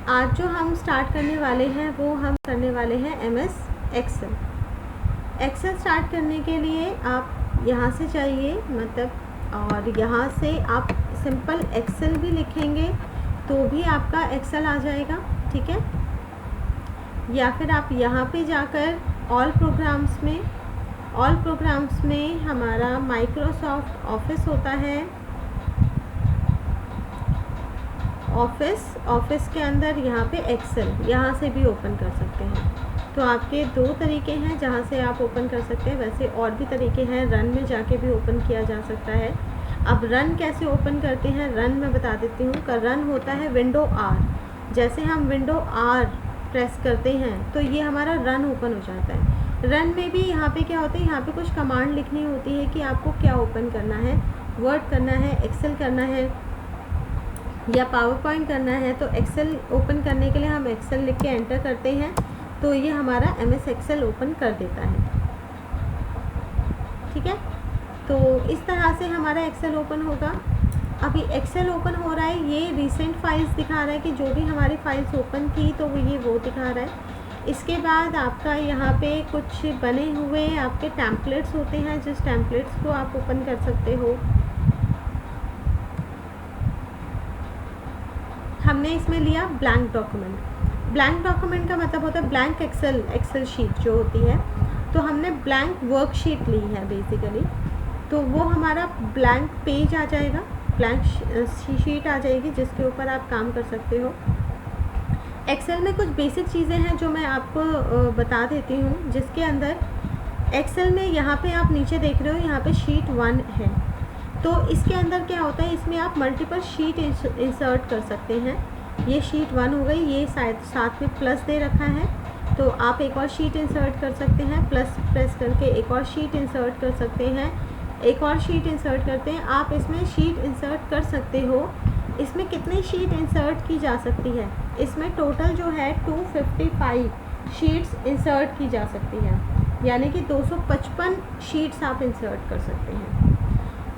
आज जो हम स्टार्ट करने वाले हैं वो हम करने वाले हैं MS एक्सेल। एक्सेल स्टार्ट करने के लिए आप यहाँ से जाइए और यहाँ से आप सिंपल एक्सेल भी लिखेंगे तो भी आपका एक्सेल आ जाएगा, ठीक है। या फिर आप यहाँ पे जाकर ऑल प्रोग्राम्स में हमारा माइक्रोसॉफ्ट ऑफिस होता है। ऑफिस के अंदर यहाँ पे एक्सेल, यहाँ से भी ओपन कर सकते हैं। तो आपके दो तरीके हैं जहाँ से आप ओपन कर सकते हैं। वैसे और भी तरीके हैं, रन में जाके भी ओपन किया जा सकता है। अब रन कैसे ओपन करते हैं, रन मैं बता देती हूँ। का रन होता है विंडो R। जैसे हम विंडो R प्रेस करते हैं तो ये हमारा रन ओपन हो जाता है। रन में भी यहाँ पे क्या होता है, यहाँ पे कुछ कमांड लिखनी होती है कि आपको क्या ओपन करना है, वर्ड करना है, एक्सेल करना है या पावर पॉइंट करना है। तो एक्सेल ओपन करने के लिए हम एक्सेल लिख के एंटर करते हैं तो ये हमारा MS एक्सेल ओपन कर देता है, ठीक है। तो इस तरह से हमारा एक्सेल ओपन होगा। अभी एक्सेल ओपन हो रहा है, ये रिसेंट फाइल्स दिखा रहा है कि जो भी हमारी फाइल्स ओपन थी तो वो दिखा रहा है। इसके बाद आपका यहाँ पे कुछ बने हुए आपके टेम्पलेट्स होते हैं, जिस टेम्पलेट्स को आप ओपन कर सकते हो। हमने इसमें लिया ब्लैंक डॉक्यूमेंट। ब्लैंक डॉक्यूमेंट का मतलब होता है ब्लैंक एक्सेल शीट जो होती है। तो हमने ब्लैंक वर्कशीट ली है बेसिकली, तो वो हमारा ब्लैंक पेज आ जाएगा, ब्लैंक शीट आ जाएगी जिसके ऊपर आप काम कर सकते हो। एक्सेल में कुछ बेसिक चीज़ें हैं जो मैं आपको बता देती हूँ, जिसके अंदर एक्सेल में यहाँ पे आप नीचे देख रहे हो, यहाँ पे शीट 1 है। तो इसके अंदर क्या होता है, इसमें आप मल्टीपल शीट इंसर्ट कर सकते हैं। ये शीट 1 हो गई, ये साथ में प्लस दे रखा है तो आप एक और शीट इंसर्ट कर सकते हैं। प्लस प्रेस करके एक और शीट इंसर्ट कर सकते हैं, एक और शीट इंसर्ट करते हैं। आप इसमें शीट इंसर्ट कर सकते हो। इसमें कितनी शीट इंसर्ट की जा सकती है, इसमें टोटल जो है 255 शीट्स इंसर्ट की जा सकती है, यानी कि 255 शीट्स आप इंसर्ट कर सकते हैं।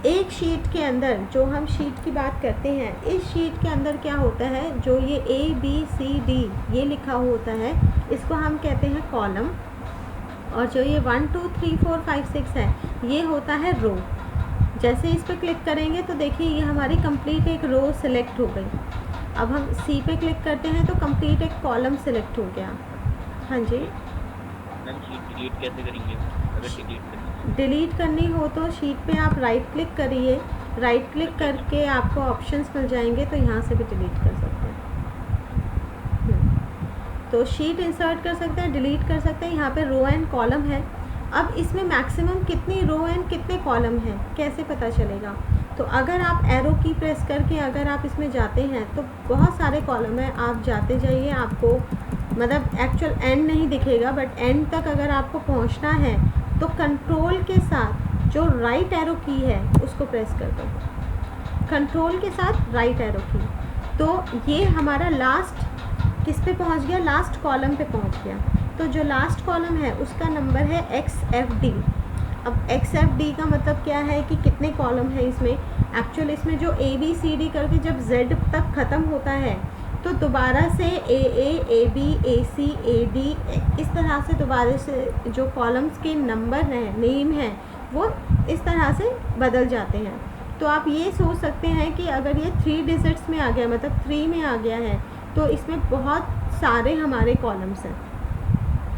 एक शीट के अंदर, जो हम शीट की बात करते हैं, इस शीट के अंदर क्या होता है, जो ये ABCD ये लिखा होता है, इसको हम कहते हैं कॉलम। और जो ये 1 2 3 4 5 6 है, ये होता है रो। जैसे इस पर क्लिक करेंगे तो देखिए ये हमारी कंप्लीट एक रो सिलेक्ट हो गई। अब हम C पे क्लिक करते हैं तो कंप्लीट एक कॉलम सिलेक्ट हो गया। हाँ जी मैम, शीट डिलीट कैसे करेंगे? अगर डिलीट करनी हो तो शीट पे आप राइट क्लिक करिए, राइट क्लिक करके आपको ऑप्शंस मिल जाएंगे तो यहाँ से भी डिलीट कर सकते हैं। तो शीट इंसर्ट कर सकते हैं, डिलीट कर सकते हैं। यहाँ पे रो एंड कॉलम है। अब इसमें मैक्सिमम कितनी रो एंड कितने कॉलम हैं कैसे पता चलेगा, तो अगर आप एरो की प्रेस करके अगर आप इसमें जाते हैं तो बहुत सारे कॉलम हैं, आप जाते जाइए, आपको मतलब एक्चुअल एंड नहीं दिखेगा, बट एंड तक अगर आपको पहुंचना है तो कंट्रोल के साथ जो राइट एरो की है उसको प्रेस कर दो, कंट्रोल के साथ राइट एरो की। तो ये हमारा लास्ट किस पे पहुंच गया, लास्ट कॉलम पे पहुंच गया। तो जो लास्ट कॉलम है उसका नंबर है XFD। अब XFD का मतलब क्या है कि कितने कॉलम है इसमें। एक्चुअल इसमें जो ABCD करके जब Z तक ख़त्म होता है तो दोबारा से AA AB AC AD इस तरह से दोबारा से जो कॉलम्स के नंबर हैं, नेम हैं, वो इस तरह से बदल जाते हैं। तो आप ये सोच सकते हैं कि अगर ये 3 डिजिट्स में आ गया, मतलब 3 में आ गया है, तो इसमें बहुत सारे हमारे कॉलम्स हैं,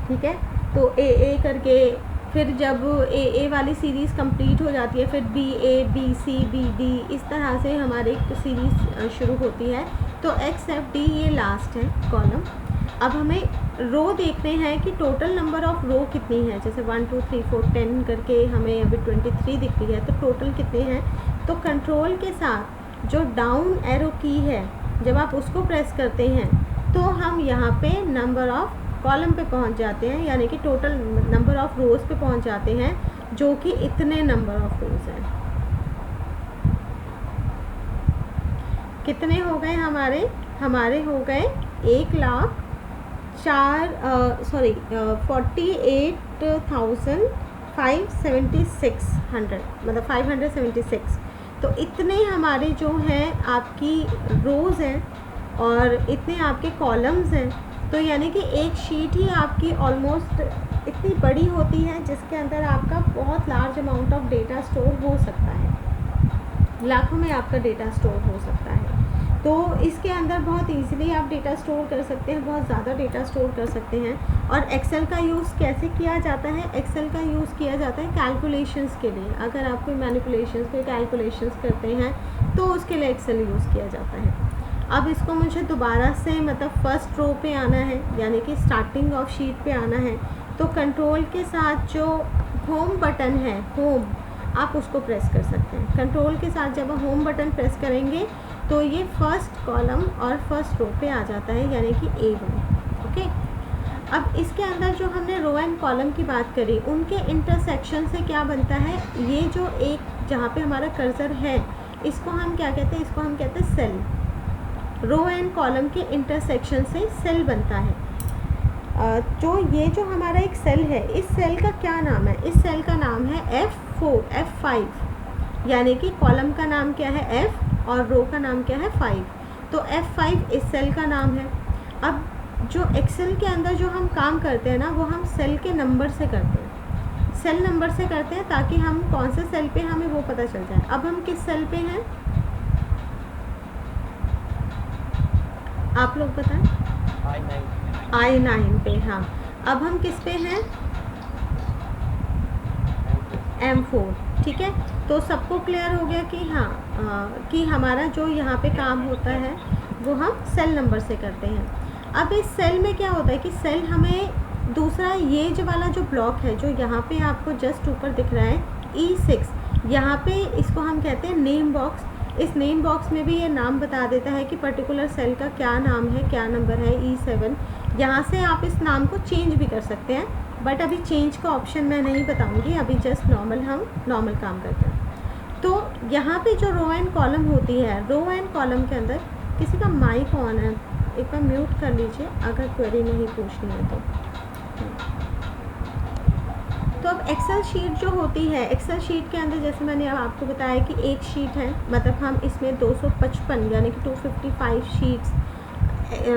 ठीक है। तो AA करके फिर जब AA वाली सीरीज़ कंप्लीट हो जाती है, फिर BA BC BD इस तरह से हमारी सीरीज़ शुरू होती है। तो XFD ये लास्ट है कॉलम। अब हमें रो देखने हैं कि टोटल नंबर ऑफ़ रो कितनी है। जैसे 1 2 3 4 10 करके हमें अभी 23 दिख रही है, तो टोटल कितने हैं। तो कंट्रोल के साथ जो डाउन एरो की है, जब आप उसको प्रेस करते हैं तो हम यहाँ पे नंबर ऑफ़ कॉलम पे पहुँच जाते हैं, यानी कि टोटल नंबर ऑफ़ रोज़ पे पहुँच जाते हैं, जो कि इतने नंबर ऑफ़ रोज़ हैं। कितने हो गए हमारे हो गए 48,576 मतलब 576। तो इतने हमारे जो हैं आपकी रोज़ हैं, और इतने आपके कॉलम्स हैं, तो यानी कि एक शीट ही आपकी ऑलमोस्ट इतनी बड़ी होती है जिसके अंदर आपका बहुत large amount of data store हो सकता है, लाखों में आपका डेटा स्टोर हो सकता है। तो इसके अंदर बहुत इजीली आप डेटा स्टोर कर सकते हैं, बहुत ज़्यादा डेटा स्टोर कर सकते हैं। और एक्सेल का यूज़ कैसे किया जाता है? एक्सेल का यूज़ किया जाता है कैलकुलेशंस के लिए। अगर आप कोई मैनिपुलेशंस, कोई कैलकुलेशंस करते हैं तो उसके लिए एक्सेल यूज़ किया जाता है। अब इसको मुझे दोबारा से मतलब फर्स्ट रो पे आना है, यानी कि स्टार्टिंग ऑफ शीट पे आना है, तो कंट्रोल के साथ जो होम बटन है, होम, आप उसको प्रेस कर सकते हैं। कंट्रोल के साथ जब होम बटन प्रेस करेंगे तो ये फर्स्ट कॉलम और फर्स्ट रो पे आ जाता है, यानी कि A1। ओके, अब इसके अंदर जो हमने रो एंड कॉलम की बात करी, उनके इंटरसेक्शन से क्या बनता है, ये जो एक जहाँ पे हमारा कर्सर है इसको हम क्या कहते हैं? इसको हम कहते हैं सेल। रो एंड कॉलम के इंटरसेक्शन से सेल बनता है। ये जो हमारा एक सेल है, इस सेल का क्या नाम है? इस सेल का नाम है F5, यानी कि कॉलम का नाम क्या है? F और रो का नाम क्या है? 5। तो F5 इस सेल का नाम है। अब जो एक्सेल के अंदर जो हम काम करते हैं ना, वो हम सेल के नंबर से करते हैं, सेल नंबर से करते हैं, ताकि हम कौन से सेल पे हमें वो पता चल जाए। अब हम किस सेल पे हैं, आप लोग बताएं? I9 पे। हाँ, अब हम किस पे हैं? M4। ठीक है, तो सबको क्लियर हो गया कि हाँ, कि हमारा जो यहाँ पे काम होता है वो हम सेल नंबर से करते हैं। अब इस सेल में क्या होता है कि सेल हमें दूसरा, ये जो वाला जो ब्लॉक है जो यहाँ पे आपको जस्ट ऊपर दिख रहा है E6, यहाँ पे इसको हम कहते हैं नेम बॉक्स। इस नेम बॉक्स में भी ये नाम बता देता है कि पर्टिकुलर सेल का क्या नाम है, क्या नंबर है, E7। यहाँ से आप इस नाम को चेंज भी कर सकते हैं, बट अभी चेंज का ऑप्शन मैं नहीं बताऊंगी, अभी जस्ट हम नॉर्मल काम करते हैं। तो यहाँ पे जो रो एंड कॉलम होती है, रो एंड कॉलम के अंदर किसी का माइक ऑन है, एक बार म्यूट कर लीजिए अगर क्वेरी नहीं पूछनी है तो। तो अब एक्सेल शीट जो होती है, एक्सेल शीट के अंदर जैसे मैंने अब आपको बताया कि एक शीट है, मतलब हम इसमें 255 यानी कि 255 शीट्स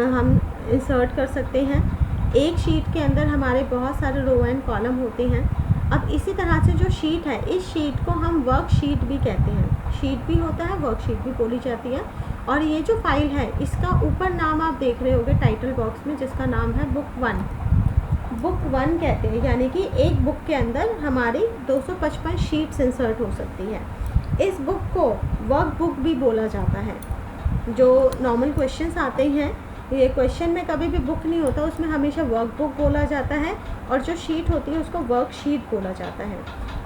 हम इंसर्ट कर सकते हैं। एक शीट के अंदर हमारे बहुत सारे रो एंड कॉलम होते हैं। अब इसी तरह से जो शीट है, इस शीट को हम वर्कशीट भी कहते हैं। शीट भी होता है, वर्कशीट भी बोली जाती है। और ये जो फाइल है, इसका ऊपर नाम आप देख रहे होंगे टाइटल बॉक्स में, जिसका नाम है बुक 1। बुक 1 कहते हैं, यानी कि एक बुक के अंदर हमारी 255 शीट्स इंसर्ट हो सकती है। इस बुक को वर्क बुक भी बोला जाता है। जो नॉर्मल क्वेश्चंस आते हैं, ये क्वेश्चन में कभी भी बुक नहीं होता, उसमें हमेशा वर्क बुक बोला जाता है, और जो शीट होती है उसको वर्कशीट बोला जाता है।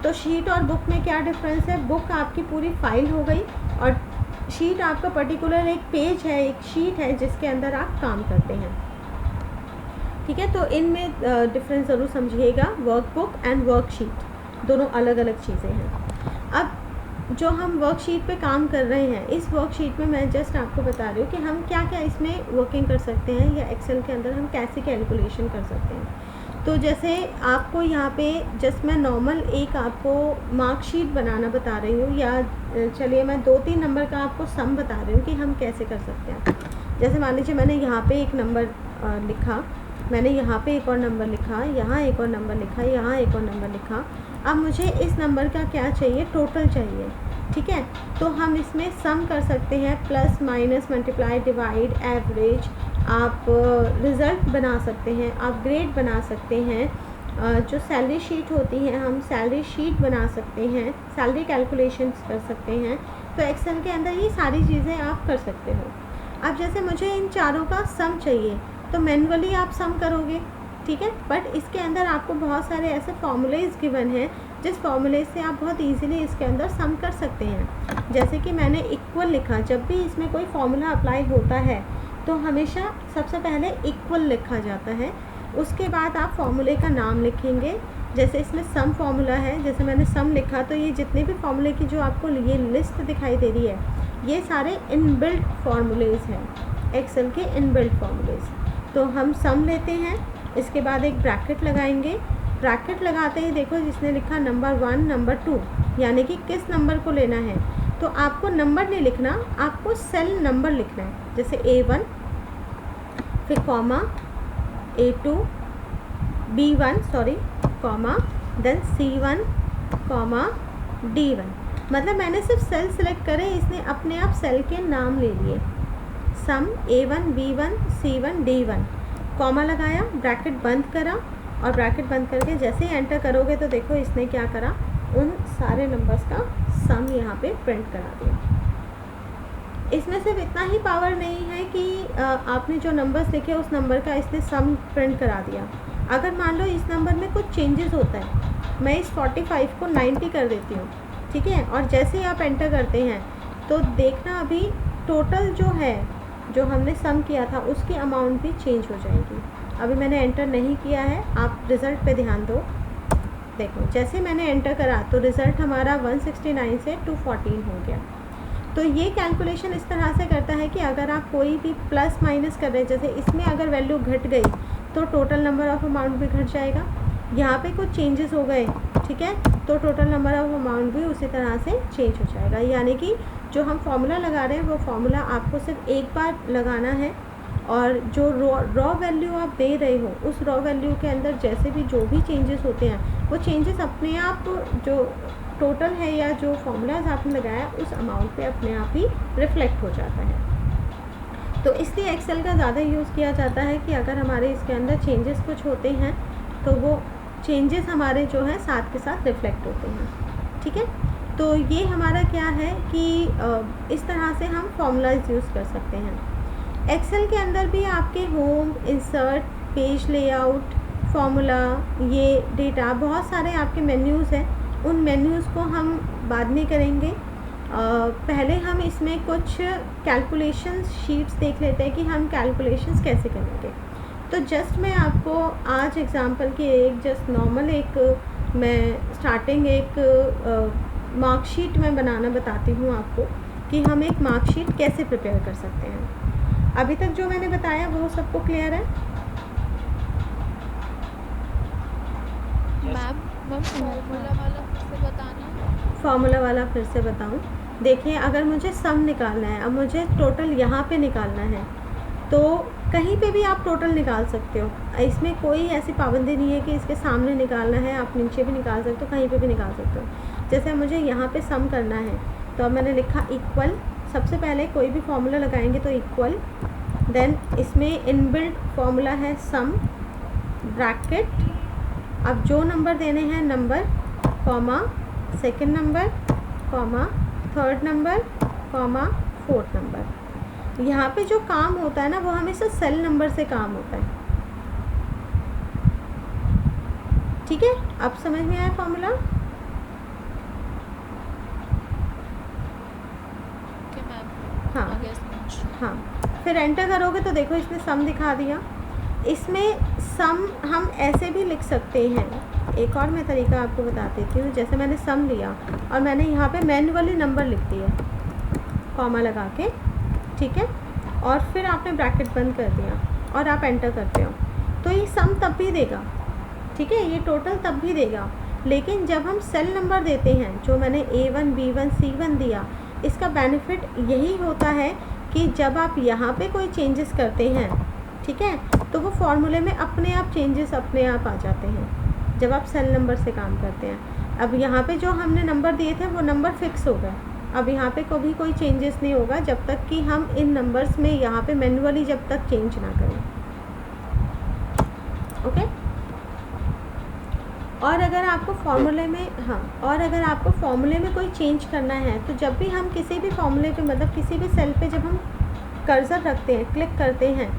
तो शीट और बुक में क्या डिफरेंस है? बुक आपकी पूरी फाइल हो गई, और शीट आपका पर्टिकुलर एक पेज है, एक शीट है जिसके अंदर आप काम करते हैं। ठीक है, तो इनमें डिफरेंस ज़रूर समझिएगा। वर्कबुक एंड वर्कशीट दोनों अलग अलग चीज़ें हैं। अब जो हम वर्कशीट पे काम कर रहे हैं, इस वर्कशीट में मैं जस्ट आपको बता रही हूँ कि हम क्या क्या इसमें वर्किंग कर सकते हैं, या एक्सेल के अंदर हम कैसे कैलकुलेशन कर सकते हैं। तो जैसे आपको यहाँ पे जस्ट मैं नॉर्मल एक आपको मार्कशीट बनाना बता रही हूँ, या चलिए मैं 2-3 नंबर का आपको सम बता रही हूँ कि हम कैसे कर सकते हैं। जैसे मान लीजिए मैंने यहाँ पे एक नंबर लिखा, मैंने यहाँ पे एक और नंबर लिखा, यहाँ एक और नंबर लिखा, यहाँ एक और नंबर लिखा। अब मुझे इस नंबर का क्या चाहिए? टोटल चाहिए। ठीक है, तो हम इसमें सम कर सकते हैं, plus minus multiply divide average, आप रिज़ल्ट बना सकते हैं, आप ग्रेड बना सकते हैं। जो सैलरी शीट होती है, हम सैलरी शीट बना सकते हैं, सैलरी कैलकुलेशंस कर सकते हैं। तो एक्सेल के अंदर ये सारी चीज़ें आप कर सकते हो। अब जैसे मुझे इन चारों का सम चाहिए, तो मैनुअली आप सम करोगे, ठीक है, बट इसके अंदर आपको बहुत सारे ऐसे फॉर्मूलेज गिवन हैं जिस फॉर्मूले से आप बहुत इजीली इसके अंदर सम कर सकते हैं। जैसे कि मैंने इक्वल लिखा, जब भी इसमें कोई फॉर्मूला अप्लाई होता है तो हमेशा सबसे पहले इक्वल लिखा जाता है, उसके बाद आप फॉर्मूले का नाम लिखेंगे। जैसे इसमें सम फॉर्मूला है, जैसे मैंने सम लिखा, तो ये जितने भी फॉर्मूले की जो आपको ये लिस्ट दिखाई दे रही है, ये सारे इनबिल्ट फार्मूलेज हैं, एक्सेल के इनबिल्ट फार्मूलेज। तो हम सम लेते हैं, इसके बाद एक ब्रैकेट लगाएंगे। ब्रैकेट लगाते ही देखो जिसने लिखा नंबर 1 नंबर 2, यानी कि किस नंबर को लेना है। तो आपको नंबर नहीं लिखना, आपको सेल नंबर लिखना है। जैसे A1 फिर comma A2 B1 sorry comma then C1 comma D1। मतलब मैंने सिर्फ सेल सेलेक्ट करे, इसने अपने आप सेल के नाम ले लिए, सम A1 B1 C1 D1, comma लगाया, ब्रैकेट बंद करा, और ब्रैकेट बंद करके जैसे ही एंटर करोगे तो देखो इसने क्या करा, उन सारे नंबर्स का सम यहाँ पे प्रिंट करा दिया। इसमें सिर्फ इतना ही पावर नहीं है कि आपने जो नंबर्स लिखे उस नंबर का इसने सम प्रिंट करा दिया। अगर मान लो इस नंबर में कुछ चेंजेस होता है, मैं इस 45 को 90 कर देती हूँ, ठीक है, और जैसे ही आप एंटर करते हैं तो देखना अभी टोटल जो है, जो हमने सम किया था उसकी अमाउंट भी चेंज हो जाएगी। अभी मैंने एंटर नहीं किया है, आप रिज़ल्ट पे ध्यान दो। देखो जैसे मैंने एंटर करा तो रिज़ल्ट हमारा 169 से 214 हो गया। तो ये कैलकुलेशन इस तरह से करता है कि अगर आप कोई भी प्लस माइनस कर रहे हैं, जैसे इसमें अगर वैल्यू घट गई तो टोटल नंबर ऑफ़ अमाउंट भी घट जाएगा, यहाँ पे कुछ चेंजेस हो गए, ठीक है, तो टोटल नंबर ऑफ़ अमाउंट भी उसी तरह से चेंज हो जाएगा। यानी कि जो हम फॉर्मूला लगा रहे हैं वो फॉर्मूला आपको सिर्फ एक बार लगाना है, और जो रॉ वैल्यू आप दे रहे हो उस रॉ वैल्यू के अंदर जैसे भी जो भी चेंजेस होते हैं वो चेंजेस अपने आप जो टोटल है या जो फॉर्मूलाज आपने लगाया उस अमाउंट पे अपने आप ही रिफ्लेक्ट हो जाता है। तो इसलिए एक्सेल का ज़्यादा यूज़ किया जाता है कि अगर हमारे इसके अंदर चेंजेस कुछ होते हैं तो वो चेंजेस हमारे जो है साथ के साथ रिफ्लेक्ट होते हैं, ठीक है। तो ये हमारा क्या है कि इस तरह से हम फॉर्मूलाज यूज़ कर सकते हैं। एक्सेल के अंदर भी आपके home, insert, page layout, formula, ये डेटा, बहुत सारे आपके मेन्यूज़ हैं। उन मेन्यूज़ को हम बाद में करेंगे। पहले हम इसमें कुछ कैलकुलेशंस शीट्स देख लेते हैं कि हम कैलकुलेशंस कैसे करेंगे। तो जस्ट मैं आपको आज एग्जांपल की एक जस्ट नॉर्मल एक मैं स्टार्टिंग एक मार्कशीट में बनाना बताती हूँ आपको कि हम एक मार्कशीट कैसे प्रिपेयर कर सकते हैं। अभी तक जो मैंने बताया वो सबको क्लियर है? मैम फॉर्मूला वाला फिर से बताना। फार्मूला वाला फिर से बताऊं। देखिए अगर मुझे सम निकालना है, अब मुझे टोटल यहाँ पे निकालना है, तो कहीं पे भी आप टोटल निकाल सकते हो, इसमें कोई ऐसी पाबंदी नहीं है कि इसके सामने निकालना है, आप नीचे भी निकाल सकते हो, कहीं पे भी निकाल सकते हो। जैसे मुझे यहाँ पे सम करना है तो अब मैंने लिखा इक्वल, सबसे पहले कोई भी फार्मूला लगाएंगे तो इक्वल, देन इसमें इनबिल्ट फार्मूला है सम, ब्रैकेट, अब जो नंबर देने हैं number, comma, second number, comma, third number, comma, fourth number. यहाँ पे जो काम होता है ना वो हमेशा सेल नंबर से काम होता है, ठीक है। अब समझ में आया फार्मूला? हाँ हाँ, फिर एंटर करोगे तो देखो इसने सम दिखा दिया। इसमें सम हम ऐसे भी लिख सकते हैं, एक और मैं तरीका आपको बता देती हूँ। जैसे मैंने सम लिया और मैंने यहाँ पे मैन्युअली नंबर लिख दिया कॉमा लगा के, ठीक है, और फिर आपने ब्रैकेट बंद कर दिया और आप एंटर करते हो तो ये सम तब भी देगा, ठीक है, ये टोटल तब भी देगा। लेकिन जब हम सेल नंबर देते हैं, जो मैंने A1 B1 C1 दिया, इसका बेनिफिट यही होता है कि जब आप यहाँ पे कोई चेंजेस करते हैं, ठीक है, तो वो फॉर्मूले में अपने आप चेंजेस अपने आप आ जाते हैं जब आप सेल नंबर से काम करते हैं। अब यहाँ पे जो हमने नंबर दिए थे वो नंबर फिक्स हो गए, अब यहाँ पे कभी कोई चेंजेस नहीं होगा जब तक कि हम इन नंबर्स में यहाँ पे मैन्युअली जब तक चेंज ना करें, ओके। और अगर आपको फॉर्मूले में, हाँ, और अगर आपको फॉर्मूले में कोई चेंज करना है तो जब भी हम किसी भी फॉर्मूले पे, मतलब किसी भी सेल पे जब हम कर्सर रखते हैं, क्लिक करते हैं,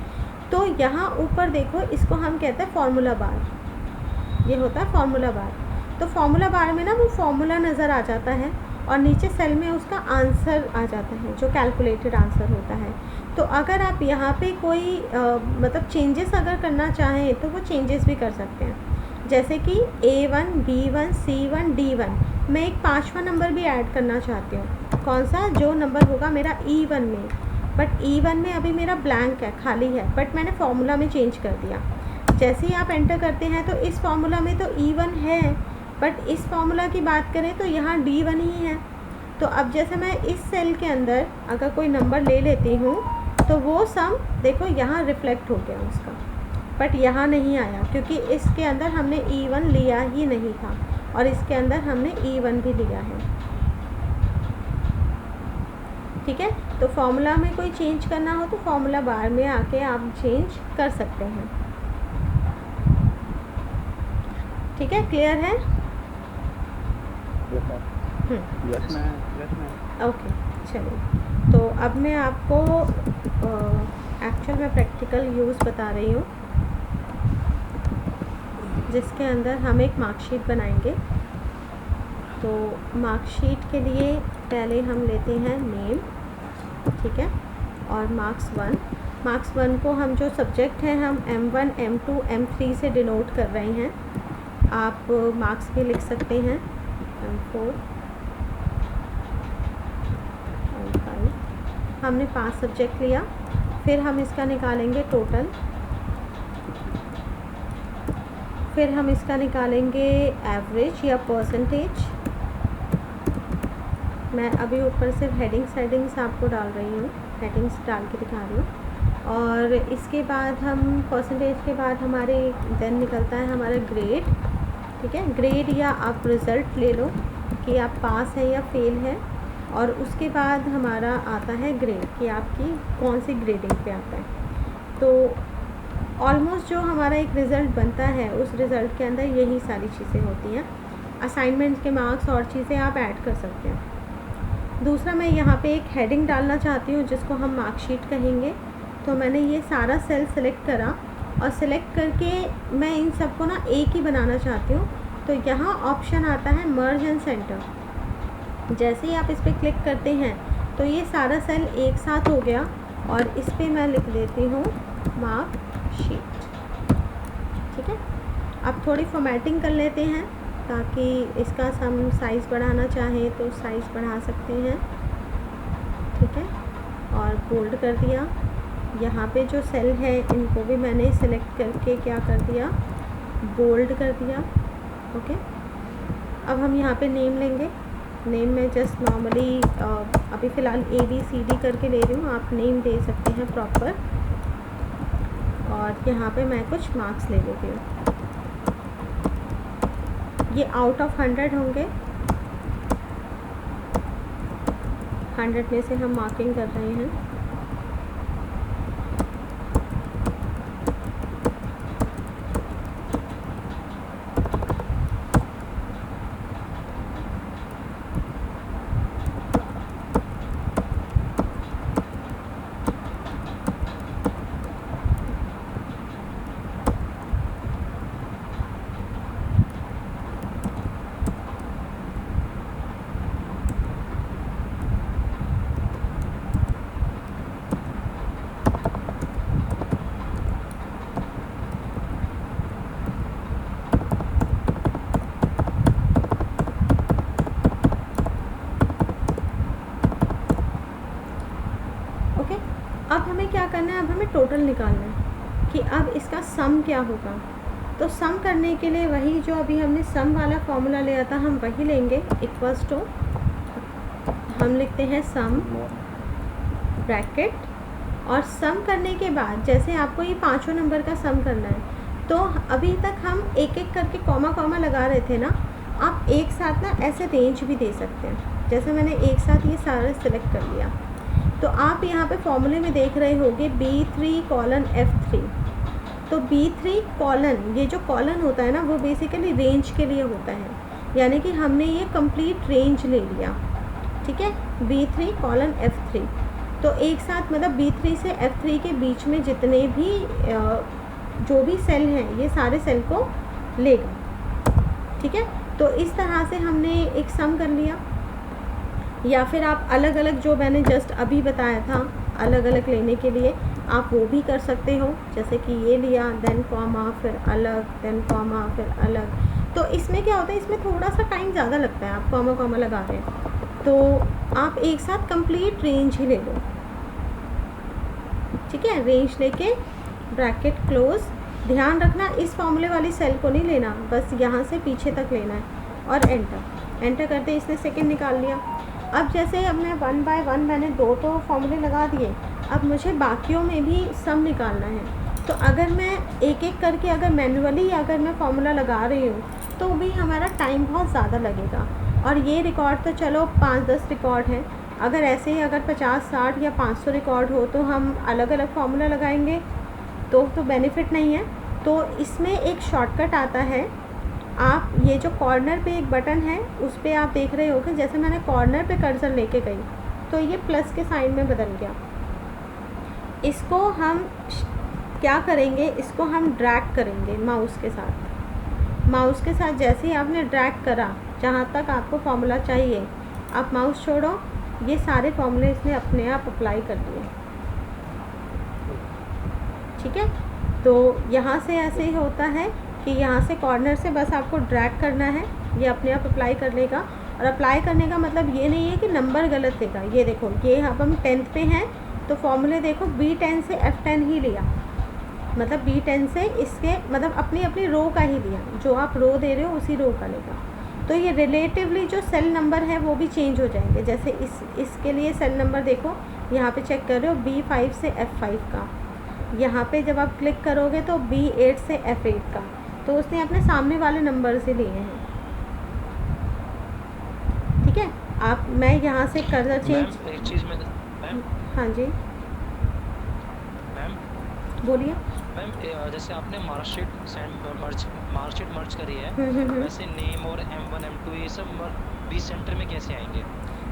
तो यहाँ ऊपर देखो इसको हम कहते हैं फार्मूला बार, ये होता है फार्मूला बार। तो फार्मूला बार में ना वो फार्मूला नज़र आ जाता है और नीचे सेल में उसका आंसर आ जाता है, जो कैलकुलेटेड आंसर होता है। तो अगर आप यहाँ पे कोई मतलब चेंजेस अगर करना चाहें तो वो चेंजेस भी कर सकते हैं। जैसे कि A1 B1 C1 D1, मैं एक 5वां नंबर भी ऐड करना चाहती हूँ। कौन सा? जो नंबर होगा मेरा E1 में, बट E1 में अभी मेरा ब्लैंक है, खाली है, बट मैंने फार्मूला में चेंज कर दिया। जैसे ही आप एंटर करते हैं तो इस फार्मूला में तो E1 है, बट इस फार्मूला की बात करें तो यहाँ D1 ही है। तो अब जैसे मैं इस सेल के अंदर अगर कोई नंबर ले लेती हूँ तो वो सम देखो यहाँ रिफ्लेक्ट हो गया उसका, बट यहाँ नहीं आया क्योंकि इसके अंदर हमने E1 लिया ही नहीं था और इसके अंदर हमने E1 भी लिया है। ठीक है, तो फॉर्मूला में कोई चेंज करना हो तो फॉर्मूला बार में आके आप चेंज कर सकते हैं। ठीक है, क्लियर है? Yes ma'am. ओके, चलिए, तो अब मैं आपको एक्चुअल में प्रैक्टिकल यूज़ बता रही हूँ, जिसके अंदर हम एक मार्कशीट बनाएंगे। तो मार्कशीट के लिए पहले हम लेते हैं नेम, ठीक है, और मार्क्स वन को हम जो सब्जेक्ट है हम M1, M2, M3 से डिनोट कर रहे हैं। आप मार्क्स भी लिख सकते हैं M4, M5। हमने 5 सब्जेक्ट लिया, फिर हम इसका निकालेंगे टोटल, फिर हम इसका निकालेंगे एवरेज या परसेंटेज। मैं अभी ऊपर सिर्फ हेडिंग्स आपको डाल रही हूँ, हेडिंग्स डाल के दिखा रही हूँ। और इसके बाद हम परसेंटेज के बाद हमारे देन निकलता है हमारा ग्रेड। ठीक है, ग्रेड या आप रिज़ल्ट ले लो कि आप पास है या फेल है, और उसके बाद हमारा आता है ग्रेड कि आपकी कौन सी ग्रेडिंग पे आता है। तो ऑलमोस्ट जो हमारा एक रिज़ल्ट बनता है उस रिज़ल्ट के अंदर यही सारी चीज़ें होती हैं। असाइनमेंट के मार्क्स और चीज़ें आप ऐड कर सकते हैं। दूसरा, मैं यहाँ पे एक हेडिंग डालना चाहती हूँ जिसको हम मार्कशीट कहेंगे। तो मैंने ये सारा सेल सेलेक्ट करा और सिलेक्ट करके मैं इन सबको ना एक ही बनाना चाहती हूँ। तो यहाँ ऑप्शन आता है मर्ज एंड सेंटर। जैसे ही आप इस पर क्लिक करते हैं तो ये सारा सेल एक साथ हो गया और इस पर मैं लिख देती हूँ मार्कशीट। ठीक है, अब थोड़ी फॉर्मेटिंग कर लेते हैं ताकि इसका हम साइज़ बढ़ाना चाहें तो साइज़ बढ़ा सकते हैं। ठीक है, और बोल्ड कर दिया। यहाँ पे जो सेल है इनको भी मैंने सेलेक्ट करके क्या कर दिया, बोल्ड कर दिया। ओके, अब हम यहाँ पे नेम लेंगे। नेम में जस्ट नॉर्मली अभी फ़िलहाल ABCD करके ले रही हूँ, आप नेम दे सकते हैं प्रॉपर। और यहाँ पे मैं कुछ मार्क्स ले लेती हूँ। ये आउट ऑफ 100 होंगे, 100 में से हम मार्किंग कर रहे हैं। अब हमें क्या करना है, अब हमें टोटल निकालना है कि अब इसका सम क्या होगा। तो सम करने के लिए वही जो अभी हमने सम वाला फॉर्मूला लिया था हम वही लेंगे। इक्वल्स टू हम लिखते हैं सम ब्रैकेट, और सम करने के बाद जैसे आपको ये 5 नंबर का सम करना है तो अभी तक हम एक एक करके कॉमा कॉमा लगा रहे थे ना, आप एक साथ ना ऐसे रेंज भी दे सकते हैं। जैसे मैंने एक साथ ये सारा सिलेक्ट कर लिया तो आप यहाँ पे फॉर्मूले में देख रहे होंगे B3:F3। तो B3 कॉलन, ये जो कॉलन होता है ना वो बेसिकली रेंज के लिए होता है, यानी कि हमने ये कंप्लीट रेंज ले लिया। ठीक है, B3:F3। तो एक साथ मतलब B3 से F3 के बीच में जितने भी जो भी सेल हैं ये सारे सेल को लेगा। ठीक है, तो इस तरह से हमने एक सम कर लिया। या फिर आप अलग अलग जो मैंने जस्ट अभी बताया था अलग अलग लेने के लिए आप वो भी कर सकते हो। जैसे कि ये लिया, देन कॉमा, फिर अलग, देन कॉमा, फिर अलग। तो इसमें क्या होता है, इसमें थोड़ा सा टाइम ज़्यादा लगता है, आप कॉमा कॉमा लगा रहे हैं। तो आप एक साथ कंप्लीट रेंज ही ले लो। ठीक है, रेंज लेके ब्रैकेट क्लोज। ध्यान रखना इस फॉर्मूले वाली सेल को नहीं लेना, बस यहाँ से पीछे तक लेना है और एंटर करते इसने सेकंड निकाल लिया। अब जैसे अब मैं 1 बाय 1 मैंने 2 तो फॉर्मूले लगा दिए, अब मुझे बाकियों में भी सम निकालना है। तो अगर मैं एक एक करके अगर मैनुअली अगर मैं फार्मूला लगा रही हूँ तो भी हमारा टाइम बहुत ज़्यादा लगेगा। और ये रिकॉर्ड तो चलो 5-10 रिकॉर्ड हैं, अगर ऐसे ही अगर 50-60 या 500 रिकॉर्ड हो तो हम अलग अलग फार्मूला लगाएंगे तो बेनिफिट नहीं है। तो इसमें एक शॉर्टकट आता है। आप ये जो कॉर्नर पे एक बटन है उस पर आप देख रहे होगे, जैसे मैंने कॉर्नर पे कर्सर लेके गई तो ये प्लस के साइन में बदल गया। इसको हम क्या करेंगे, इसको हम ड्रैग करेंगे माउस के साथ। माउस के साथ जैसे ही आपने ड्रैग करा जहाँ तक आपको फार्मूला चाहिए, आप माउस छोड़ो, ये सारे फार्मूले इसने अपने आप अप्लाई कर दिए। ठीक है, तो यहाँ से ऐसे ही होता है कि यहाँ से कॉर्नर से बस आपको ड्रैग करना है, ये अपने आप अप्लाई करने का। और अप्लाई करने का मतलब ये नहीं है कि नंबर गलत देगा। ये देखो, ये अब हम 10th पे हैं तो फॉर्मूले देखो B10 से F10 ही लिया, मतलब B10 से इसके मतलब अपनी अपनी रो का ही लिया, जो आप रो दे रहे हो उसी रो का लेगा। तो ये रिलेटिवली जो सेल नंबर है वो भी चेंज हो जाएंगे। जैसे इसके लिए सेल नंबर देखो, यहाँ पे चेक कर रहे हो B5 से F5 का, यहाँ पे जब आप क्लिक करोगे तो B8 से F8 का, तो उसने अपने सामने वाले नंबर से लिए हैं। ठीक है, मैं यहाँ से कर्सर चेंज, एक चीज़ में मैम, हाँ जी मैम बोलिए। मैम जैसे आपने मार्कशीट मर्ज करी है, वैसे नेम और M1 M2 ये सब बी सेंटर में कैसे आएंगे?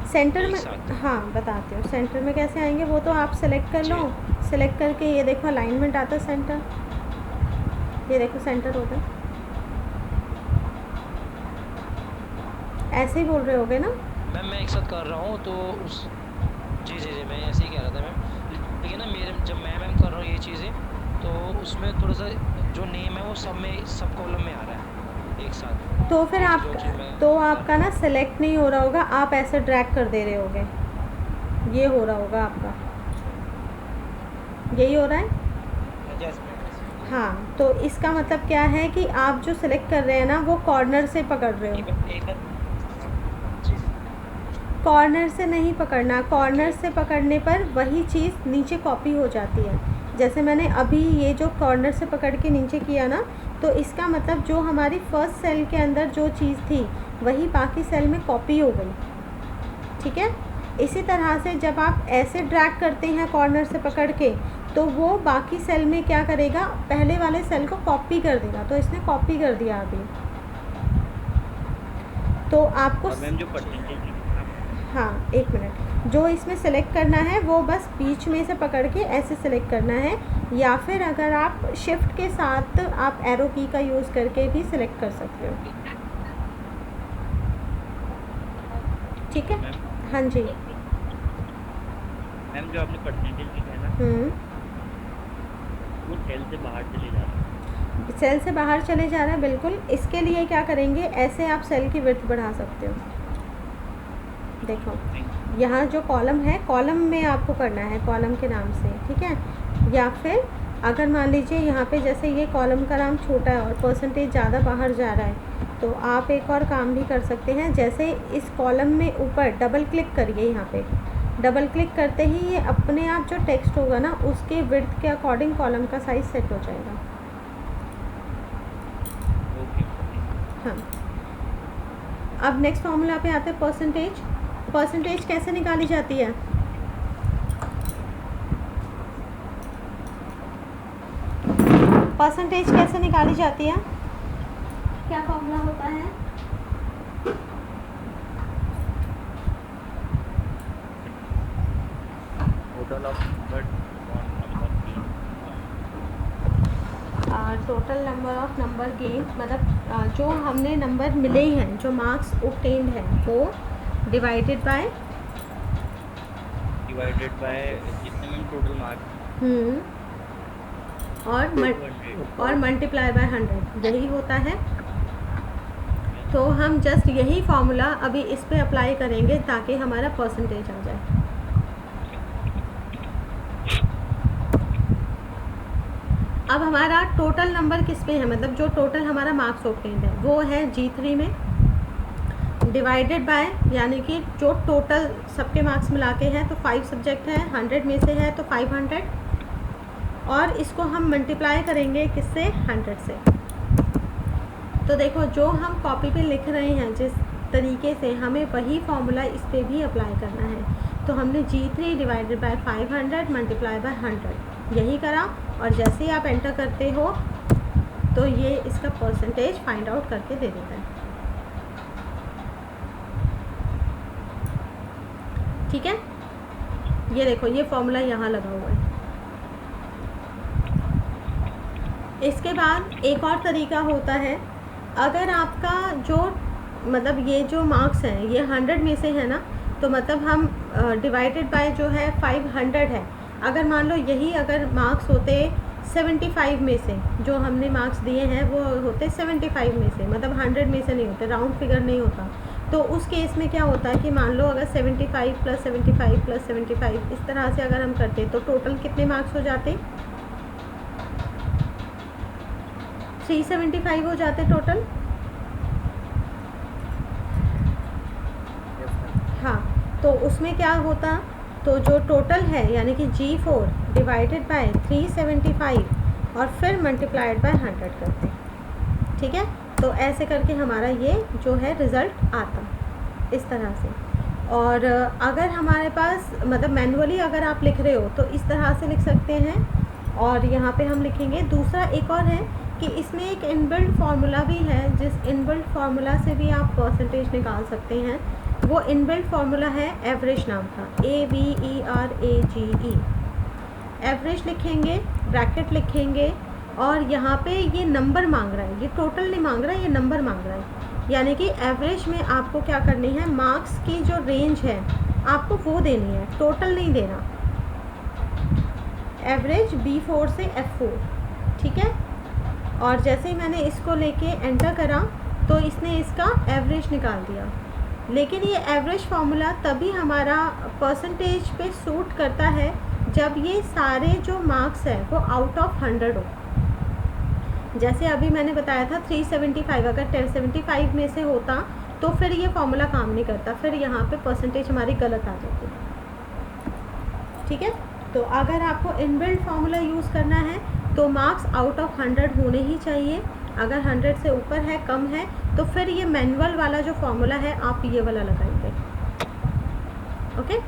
सेंटर में, हाँ बताती हूँ सेंटर में कैसे आएंगे। वो तो आप सेलेक्ट कर लो, सेलेक्ट करके ये देखो अलाइनमेंट आता है सेंटर, ये देखो सेंटर हो गया। ऐसे ही बोल रहे होगे ना मैम? मैं एक साथ कर रहा हूँ तो उस जी जी जी मैं ऐसे ही कह रहा था मैम। लेकिन ना मेरे जब मैं कर रहा हूँ ये चीज़ें तो उसमें थोड़ा सा जो नेम है वो सब कॉलम में आ रहा है एक साथ। तो फिर आप तो आपका ना सेलेक्ट नहीं हो रहा होगा, आप ऐसे ड्रैग कर दे रहे होगे, ये हो रहा होगा आपका, यही हो रहा है। हाँ, तो इसका मतलब क्या है कि आप जो सिलेक्ट कर रहे हैं ना वो कॉर्नर से पकड़ रहे हो। कॉर्नर से नहीं पकड़ना, कॉर्नर से पकड़ने पर वही चीज़ नीचे कॉपी हो जाती है। जैसे मैंने अभी ये जो कॉर्नर से पकड़ के नीचे किया ना, तो इसका मतलब जो हमारी फर्स्ट सेल के अंदर जो चीज़ थी वही बाकी सेल में कॉपी हो गई। ठीक है, इसी तरह से जब आप ऐसे ड्रैग करते हैं कॉर्नर से पकड़ के, तो वो बाकी सेल में क्या करेगा, पहले वाले सेल को कॉपी कर देगा। तो इसने कॉपी कर दिया अभी। तो आपको मैम जो परसेंटेज, हाँ एक मिनट, जो इसमें सेलेक्ट करना है वो बस बीच में से पकड़ के ऐसे सेलेक्ट करना है, या फिर अगर आप शिफ्ट के साथ आप एरो की का यूज़ करके भी सिलेक्ट कर सकते हो। ठीक है, हाँ जी मैम जो आपने परसेंटेज लिखा है ना, वो सेल से बाहर चले जा रहा है। सेल से बाहर चले जा रहा है, बिल्कुल। इसके लिए क्या करेंगे, ऐसे आप सेल की विड्थ बढ़ा सकते हो। देखो यहाँ जो कॉलम है, कॉलम में आपको करना है कॉलम के नाम से, ठीक है। या फिर अगर मान लीजिए यहाँ पे जैसे ये कॉलम का नाम छोटा है और परसेंटेज ज़्यादा बाहर जा रहा है, तो आप एक और काम भी कर सकते हैं। जैसे इस कॉलम में ऊपर डबल क्लिक करिए, यहाँ पे डबल क्लिक करते ही ये अपने आप जो टेक्स्ट होगा ना उसके विड्थ के अकॉर्डिंग कॉलम का साइज सेट हो जाएगा। हाँ, अब नेक्स्ट फॉर्मूला पे आते हैं परसेंटेज। परसेंटेज कैसे निकाली जाती है? परसेंटेज कैसे निकाली जाती है, क्या फॉर्मूला होता है? Total number of number gain, मतलब जो हमने नंबर मिले हैं, जो मार्क्स ऑब्टेन्ड हैं, वो डिवाइडेड बाय जितने में टोटल मार्क्स और मल्टीप्लाई बाय 100, यही होता है। तो हम जस्ट यही फॉर्मूला अभी इस पे अप्लाई करेंगे ताकि हमारा परसेंटेज आ जाए। अब हमारा टोटल नंबर किस पे है, मतलब जो टोटल हमारा मार्क्स ऑब्टेन्ड है वो है G3 में। डिवाइडेड बाय, यानी कि जो टोटल सबके मार्क्स मिला के हैं, तो 5 सब्जेक्ट है, 100 में से है तो 500, और इसको हम मल्टीप्लाई करेंगे किससे, 100 से। तो देखो जो हम कॉपी पे लिख रहे हैं जिस तरीके से, हमें वही फॉर्मूला इस पे भी अप्लाई करना है। तो हमने G3 divided by 500 multiply by 100 यही करा, और जैसे ही आप एंटर करते हो तो ये इसका परसेंटेज फाइंड आउट करके दे देता है। ठीक है, ये देखो ये फॉर्मूला यहाँ लगा हुआ है। इसके बाद एक और तरीका होता है, अगर आपका जो मतलब ये जो मार्क्स हैं ये 100 में से है ना, तो मतलब हम डिवाइडेड बाय जो है 500 है। अगर मान लो यही अगर मार्क्स होते 75 में से, जो हमने मार्क्स दिए हैं वो होते 75 में से, मतलब 100 में से नहीं होते, राउंड फिगर नहीं होता। तो उस केस में क्या होता है कि मान लो अगर 75 + 75 + 75 इस तरह से अगर हम करते तो टोटल कितने मार्क्स हो जाते, 375 हो जाते टोटल। हाँ, तो उसमें क्या होता, तो जो टोटल है यानी कि G4 डिवाइडेड बाय 375 और फिर मल्टीप्लाइड बाय 100 करते हैं। ठीक है, तो ऐसे करके हमारा ये जो है रिज़ल्ट आता इस तरह से। और अगर हमारे पास मतलब मैनुअली अगर आप लिख रहे हो तो इस तरह से लिख सकते हैं। और यहाँ पे हम लिखेंगे, दूसरा एक और है कि इसमें एक इनबिल्ट फार्मूला भी है, जिस इनबिल्ट फार्मूला से भी आप परसेंटेज निकाल सकते हैं। वो इनबिल्ट फार्मूला है एवरेज नाम का, AVERAGE। एवरेज लिखेंगे, ब्रैकेट लिखेंगे, और यहाँ पे ये नंबर मांग रहा है, ये टोटल नहीं मांग रहा है, ये नंबर मांग रहा है। यानी कि एवरेज में आपको क्या करनी है, मार्क्स की जो रेंज है आपको वो देनी है, टोटल नहीं देना। एवरेज B4 से F4, ठीक है। और जैसे ही मैंने इसको लेके एंटर करा तो इसने इसका एवरेज निकाल दिया। लेकिन ये एवरेज फार्मूला तभी हमारा परसेंटेज पे सूट करता है जब ये सारे जो मार्क्स है वो आउट ऑफ 100 हो। जैसे अभी मैंने बताया था 375, अगर 1075 में से होता तो फिर ये फार्मूला काम नहीं करता, फिर यहाँ पे परसेंटेज हमारी गलत आ जाती। ठीक है, तो अगर आपको इनबिल्ट फार्मूला यूज़ करना है तो मार्क्स आउट ऑफ 100 होने ही चाहिए। अगर 100 से ऊपर है, कम है, तो फिर ये मैनुअल वाला जो फार्मूला है आप ये वाला लगाएंगे। ओके,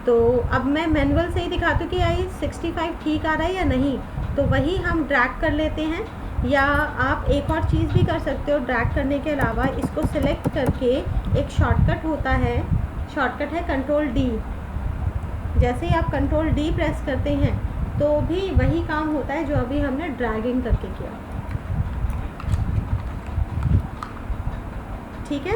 तो अब मैं मैनुअल से ही दिखाती हूँ कि आई 65 ठीक आ रहा है या नहीं। तो वही हम ड्रैग कर लेते हैं, या आप एक और चीज़ भी कर सकते हो ड्रैग करने के अलावा। इसको सिलेक्ट करके एक शॉर्टकट होता है, शॉर्टकट है Ctrl+D। जैसे ही आप Ctrl+D प्रेस करते हैं तो भी वही काम होता है जो अभी हमने ड्रैगिंग करके किया। ठीक है,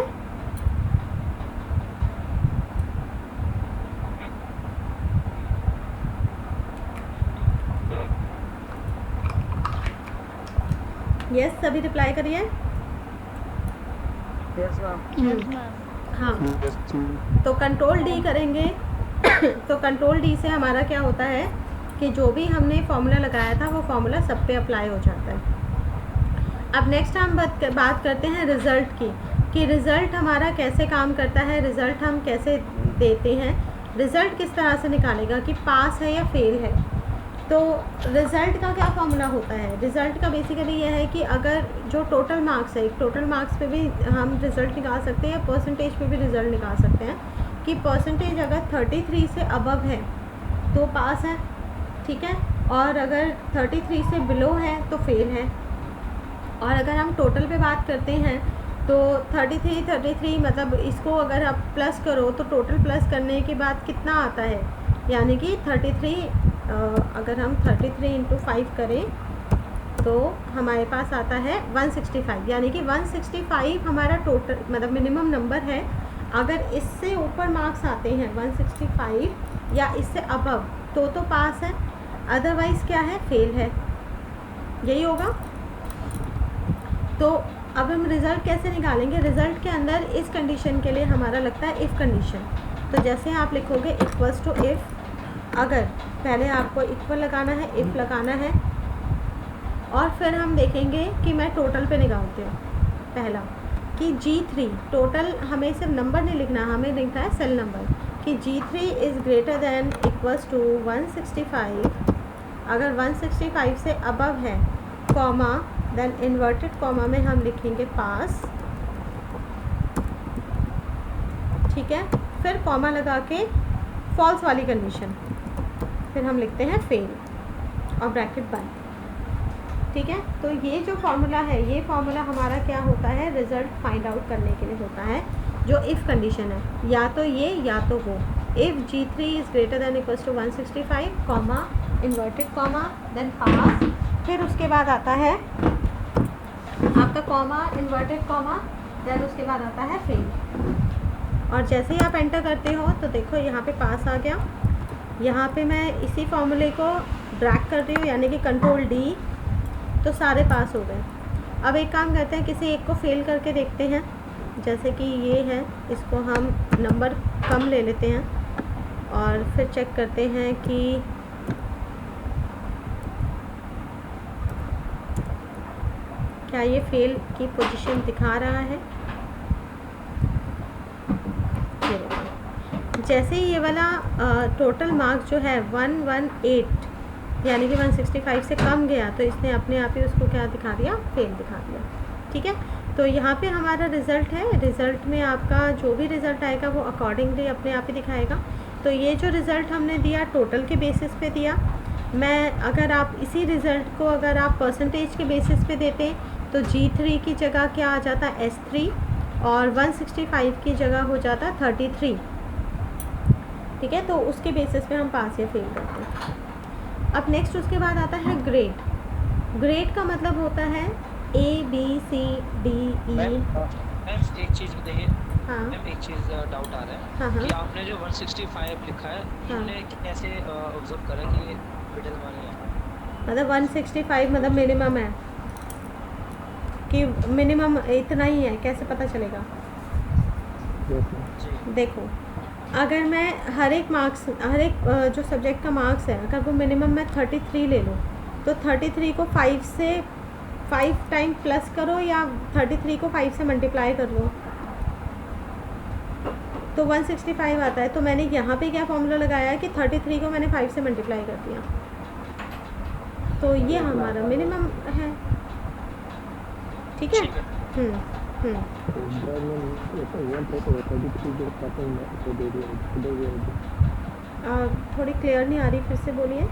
यस सभी रिप्लाई करिए। हाँ, तो Ctrl+D करेंगे तो Ctrl+D से हमारा क्या होता है कि जो भी हमने फार्मूला लगाया था वो फार्मूला सब पे अप्लाई हो जाता है। अब नेक्स्ट हम बात करते हैं रिज़ल्ट की, कि रिज़ल्ट हमारा कैसे काम करता है, रिज़ल्ट हम कैसे देते हैं, रिज़ल्ट किस तरह से निकालेगा कि पास है या फेल है। तो रिज़ल्ट का क्या फार्मूला होता है, रिज़ल्ट का बेसिकली ये है कि अगर जो टोटल मार्क्स है, टोटल मार्क्स पे भी हम रिज़ल्ट निकाल सकते हैं, परसेंटेज पे भी रिज़ल्ट निकाल सकते हैं कि परसेंटेज अगर 33 से अबव है तो पास है, ठीक है, और अगर 33 से बिलो है तो फेल है। और अगर हम टोटल पे बात करते हैं तो 33 मतलब इसको अगर आप प्लस करो तो टोटल प्लस करने के बाद कितना आता है, यानी कि 33 अगर हम 33 × 5 करें तो हमारे पास आता है 165, यानी कि 165 हमारा टोटल मतलब मिनिमम नंबर है। अगर इससे ऊपर मार्क्स आते हैं 165 या इससे अबव तो पास है, अदरवाइज़ क्या है, फेल है, यही होगा। तो अब हम रिज़ल्ट कैसे निकालेंगे, रिज़ल्ट के अंदर इस कंडीशन के लिए हमारा लगता है इफ़ कंडीशन। तो जैसे आप लिखोगे इक्वल्स टू इफ़, अगर पहले आपको इक्वल लगाना है, इफ़ लगाना है, और फिर हम देखेंगे कि मैं टोटल पे निकालती हूँ पहला। कि G3 टोटल, हमें सिर्फ नंबर नहीं लिखना, हमें लिखना है सेल नंबर, कि G3 is greater than equals to 165। अगर 165 से अबव है, कॉमा, देन इन्वर्टेड कॉमा में हम लिखेंगे पास, ठीक है। फिर कॉमा लगा के फॉल्स वाली कंडीशन, फिर हम लिखते हैं फेल और ब्रैकेट बंद, ठीक है। तो ये जो फार्मूला है, ये फार्मूला हमारा क्या होता है, रिज़ल्ट फाइंड आउट करने के लिए होता है, जो इफ़ कंडीशन है, या तो ये या तो वो। If G3 is greater than equals to 165, comma, inverted comma, then pass, फिर उसके बाद आता है आपका कॉमा, इन्वर्टेड कॉमा, देन उसके बाद आता है फेल। और जैसे ही आप एंटर करते हो तो देखो यहाँ पे पास आ गया। यहाँ पे मैं इसी फॉर्मूले को ड्रैग कर रही हूँ, यानी कि कंट्रोल D, तो सारे पास हो गए। अब एक काम करते हैं, किसी एक को फेल करके देखते हैं, जैसे कि ये है, इसको हम नंबर कम ले लेते हैं और फिर चेक करते हैं कि क्या ये फेल की पोजीशन दिखा रहा है। ये देखो, जैसे ही ये वाला टोटल मार्क्स जो है 118 यानी कि 165 से कम गया, तो इसने अपने आप ही उसको क्या दिखा दिया, फेल दिखा दिया, ठीक है। तो यहाँ पे हमारा रिज़ल्ट है, रिज़ल्ट में आपका जो भी रिज़ल्ट आएगा वो अकॉर्डिंगली अपने आप ही दिखाएगा। तो ये जो रिज़ल्ट हमने दिया टोटल के बेसिस पे दिया। मैं अगर आप इसी रिज़ल्ट को अगर आप परसेंटेज के बेसिस पे देते तो G3 की जगह क्या आ जाता, S3, और 165 की जगह हो जाता 33, ठीक है। तो उसके बेसिस पे हम पास या फेल करते हैं। अब नेक्स्ट उसके बाद आता है ग्रेड। ग्रेड का मतलब होता है A B C D E। Ma'am एक चीज़ देखिए, हाँ मैम एक चीज़ डाउट आ रहा है हाँ हाँ कि आपने जो 165 लिखा है, हाँ। हमने कैसे ऑब्जर्व करा कि ये मिडिल वाले हैं? मतलब 165 मतलब मिनिमम है, कि मिनिमम इतना ही है, कैसे पता चलेगा। जी देखो, अगर मैं हर एक मार्क्स, हर एक जो सब्जेक्ट का मार्क्स है, अगर वो मिनिमम मैं 33 ले लूँ, तो 33 को 5 से 5 टाइम प्लस करो या 33 को 5 से मल्टीप्लाई कर लो, तो 165 आता है। तो मैंने यहाँ पे क्या फॉर्मूला लगाया है कि 33 को मैंने 5 से मल्टीप्लाई कर दिया, तो ये हमारा मिनिमम है, ठीक है। थोड़ी क्लियर नहीं आ रही, फिर से बोलिए।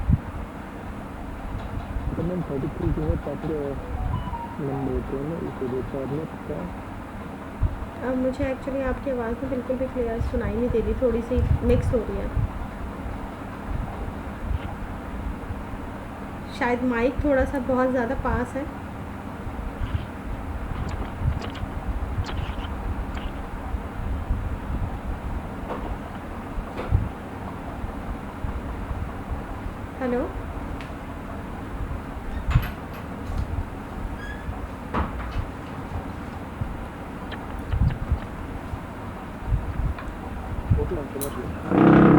अब मुझे एक्चुअली आपकी आवाज़ में बिल्कुल भी क्लियर सुनाई नहीं दे रही, थोड़ी सी मिक्स हो रही है, शायद माइक थोड़ा सा बहुत ज़्यादा पास है। हेलो,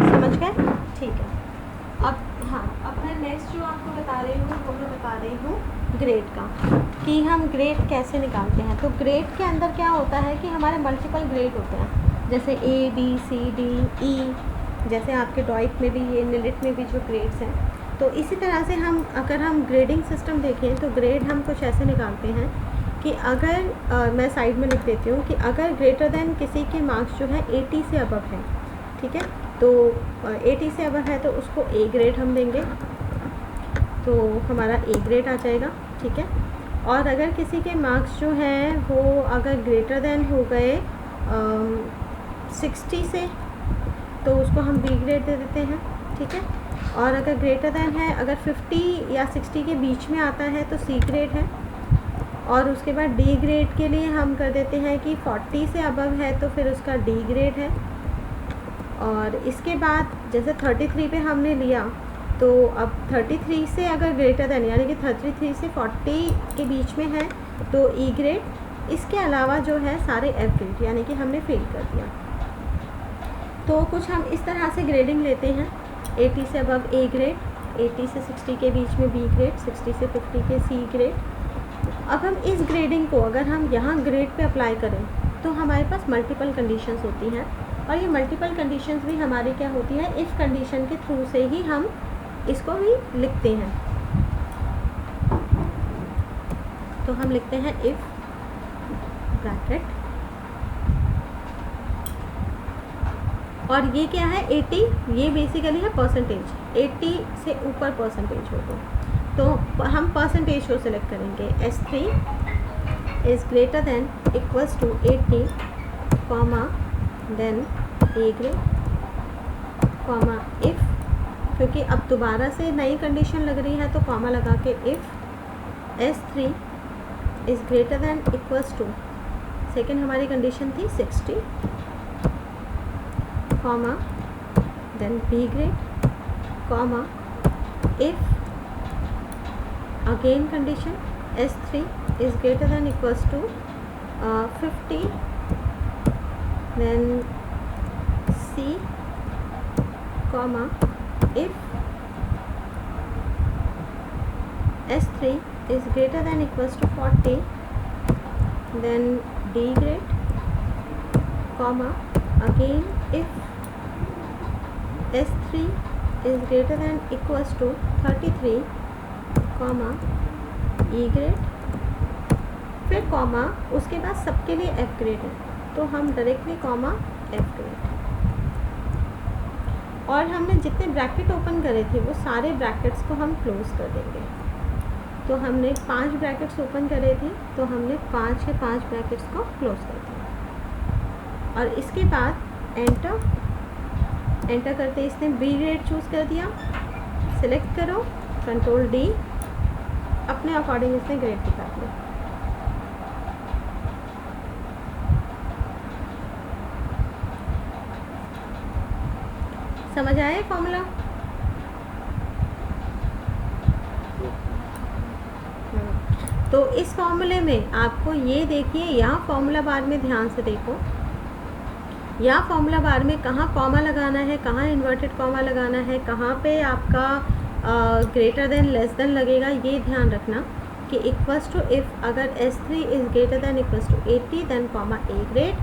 समझ गए, ठीक है। अब हाँ, अब मैं नेक्स्ट जो आपको बता रही हूँ वो मैं बता रही हूँ ग्रेड का, कि हम ग्रेड कैसे निकालते हैं। तो ग्रेड के अंदर क्या होता है कि हमारे मल्टीपल ग्रेड होते हैं, जैसे A B C D E, जैसे आपके डॉइट में भी, ये निलिट में भी जो ग्रेड्स हैं। तो इसी तरह से हम, अगर हम ग्रेडिंग सिस्टम देखें तो ग्रेड हम कुछ ऐसे निकालते हैं कि अगर मैं साइड में लिख देती हूँ कि अगर ग्रेटर देन किसी के मार्क्स जो है 80 से अबव है, ठीक है, तो 80 से अबव है तो उसको A ग्रेड हम देंगे, तो हमारा A ग्रेड आ जाएगा, ठीक है। और अगर किसी के मार्क्स जो हैं वो अगर ग्रेटर देन हो गए 60 से, तो उसको हम B ग्रेड दे देते हैं, ठीक है। और अगर ग्रेटर देन है, अगर 50 या 60 के बीच में आता है तो C ग्रेड है। और उसके बाद D ग्रेड के लिए हम कर देते हैं कि 40 से अबव है तो फिर उसका D ग्रेड है। और इसके बाद जैसे 33 पे हमने लिया, तो अब 33 से अगर ग्रेटर देन, यानी कि 33 से 40 के बीच में है तो E ग्रेड। इसके अलावा जो है सारे F ग्रेड, यानी कि हमने फेल कर दिया। तो कुछ हम इस तरह से ग्रेडिंग लेते हैं, 80 से अबव A ग्रेड, 80 से 60 के बीच में B ग्रेड, 60 से 50 के C ग्रेड, अब हम इस ग्रेडिंग को अगर हम यहाँ ग्रेड पे अप्लाई करें तो हमारे पास मल्टीपल कंडीशंस होती हैं, और ये मल्टीपल कंडीशंस भी हमारी क्या होती है, इफ़ कंडीशन के थ्रू से ही हम इसको भी लिखते हैं। तो हम लिखते हैं इफ़ ब्रैकेट, और ये क्या है 80, ये बेसिकली है परसेंटेज, 80 से ऊपर परसेंटेज हो तो हम परसेंटेज को सिलेक्ट करेंगे। S3 is greater then equals to 80 comma then A grade comma if, क्योंकि अब दोबारा से नई कंडीशन लग रही है तो कॉमा लगा के if S3 is greater then equals to, second हमारी कंडीशन थी 60 comma then B grade comma if again condition S3 is greater then equals to 50 then C comma if S3 is greater than equals to 40 then D grade comma again if S3 is greater than equals to 33 comma E grade, फिर comma उसके बाद सबके लिए F grade है तो हम directly comma F grade, और हमने जितने ब्रैकेट ओपन करे थे वो सारे ब्रैकेट्स को हम क्लोज कर देंगे। तो हमने 5 ब्रैकेट्स ओपन करे थे तो हमने 5 के 5 ब्रैकेट्स को क्लोज कर दिया, और इसके बाद एंटर करते इसने बी ग्रेड चूज़ कर दिया। सिलेक्ट करो कंट्रोल D, अपने अकॉर्डिंग इसने ग्रेड दिखा दिया। समझ आया फॉर्मूला? तो इस फॉर्मूले में आपको ये देखिए, यहाँ फॉर्मूला बार में ध्यान से देखो, यहाँ फॉर्मूला बार में कहाँ कॉमा लगाना है, कहाँ इन्वर्टेड कॉमा लगाना है, कहाँ पे आपका ग्रेटर देन लेस देन लगेगा, ये ध्यान रखना कि इक्वल्स टू इफ़ अगर S3 is greater then equals to 80 then comma A grade,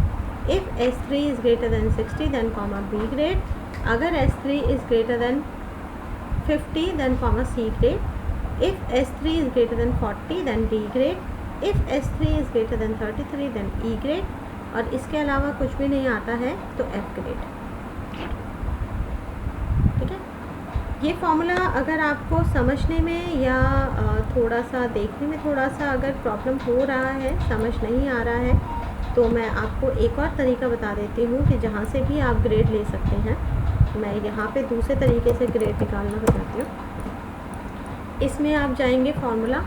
if S3 is greater then 60 then comma B grade, अगर S3 is greater then 50 then comma C grade, if S3 is greater than 40 then D grade, if S3 is greater than 33 then E grade, और इसके अलावा कुछ भी नहीं आता है तो F ग्रेड। ठीक है, ये फॉर्मूला अगर आपको समझने में या थोड़ा सा देखने में थोड़ा सा अगर प्रॉब्लम हो रहा है, समझ नहीं आ रहा है, तो मैं आपको एक और तरीका बता देती हूँ कि जहाँ से भी आप ग्रेड ले सकते हैं। मैं यहाँ पे दूसरे तरीके से ग्रेड निकालना बताती हूँ। इसमें आप जाएंगे फॉर्मूला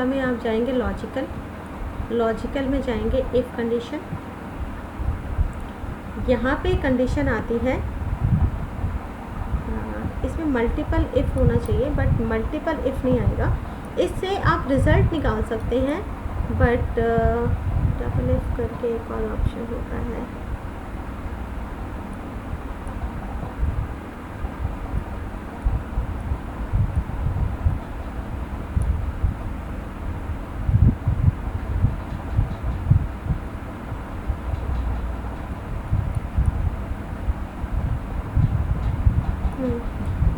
में आप जाएंगे लॉजिकल में जाएंगे इफ़ कंडीशन, यहाँ पे कंडीशन आती है, इसमें मल्टीपल इफ़ होना चाहिए बट मल्टीपल इफ़ नहीं आएगा, इससे आप रिज़ल्ट निकाल सकते हैं, बट डबल इफ़ करके एक और ऑप्शन होता है।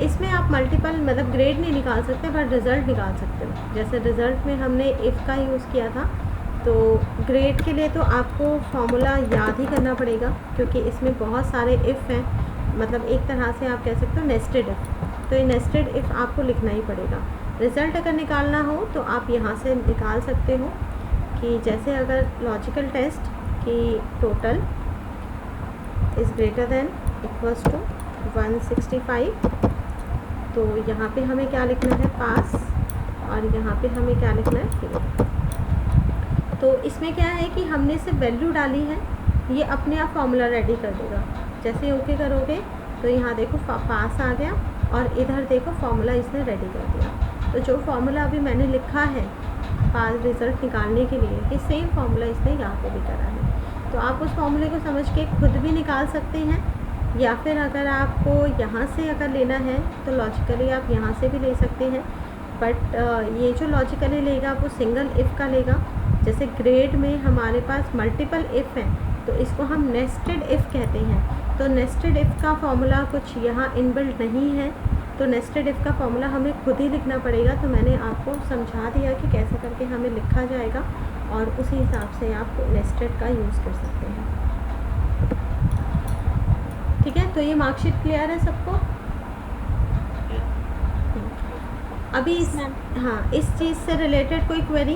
इसमें आप मल्टीपल मतलब ग्रेड नहीं निकाल सकते बट रिज़ल्ट निकाल सकते हो। जैसे रिज़ल्ट में हमने इफ़ का यूज़ किया था, तो ग्रेड के लिए तो आपको फॉर्मूला याद ही करना पड़ेगा क्योंकि इसमें बहुत सारे इफ़ हैं, मतलब एक तरह से आप कह सकते हो नेस्टेड इफ़, तो ये नेस्टेड इफ़ आपको लिखना ही पड़ेगा। रिज़ल्ट अगर निकालना हो तो आप यहाँ से निकाल सकते हो कि जैसे अगर लॉजिकल टेस्ट की total is greater then equals to 165, तो यहाँ पे हमें क्या लिखना है पास, और यहाँ पे हमें क्या लिखना है फेल। तो इसमें क्या है कि हमने सिर्फ वैल्यू डाली है, ये अपने आप फॉर्मूला रेडी कर देगा। जैसे ओके करोगे तो यहाँ देखो पास आ गया, और इधर देखो फॉर्मूला इसने रेडी कर दिया। तो जो फॉर्मूला अभी मैंने लिखा है पास रिज़ल्ट निकालने के लिए, ये सेम फॉर्मूला इसने यहाँ पे भी करा है। तो आप उस फॉर्मूले को समझ के खुद भी निकाल सकते हैं, या फिर अगर आपको यहाँ से अगर लेना है तो लॉजिकली आप यहाँ से भी ले सकते हैं, बट ये जो लॉजिकली लेगा वो सिंगल इफ़ का लेगा। जैसे ग्रेड में हमारे पास मल्टीपल इफ़ हैं तो इसको हम नेस्टेड इफ़ कहते हैं। तो नेस्टेड इफ़ का फॉर्मूला कुछ यहाँ इनबिल्ट नहीं है, तो नेस्टेड इफ़ का फॉर्मूला हमें खुद ही लिखना पड़ेगा। तो मैंने आपको समझा दिया कि कैसे करके हमें लिखा जाएगा और उसी हिसाब से आप नेस्टेड का यूज़ कर सकते हैं। ठीक है, तो ये मार्कशीट क्लियर है सबको? अभी हाँ, इस चीज़ से रिलेटेड कोई क्वेरी?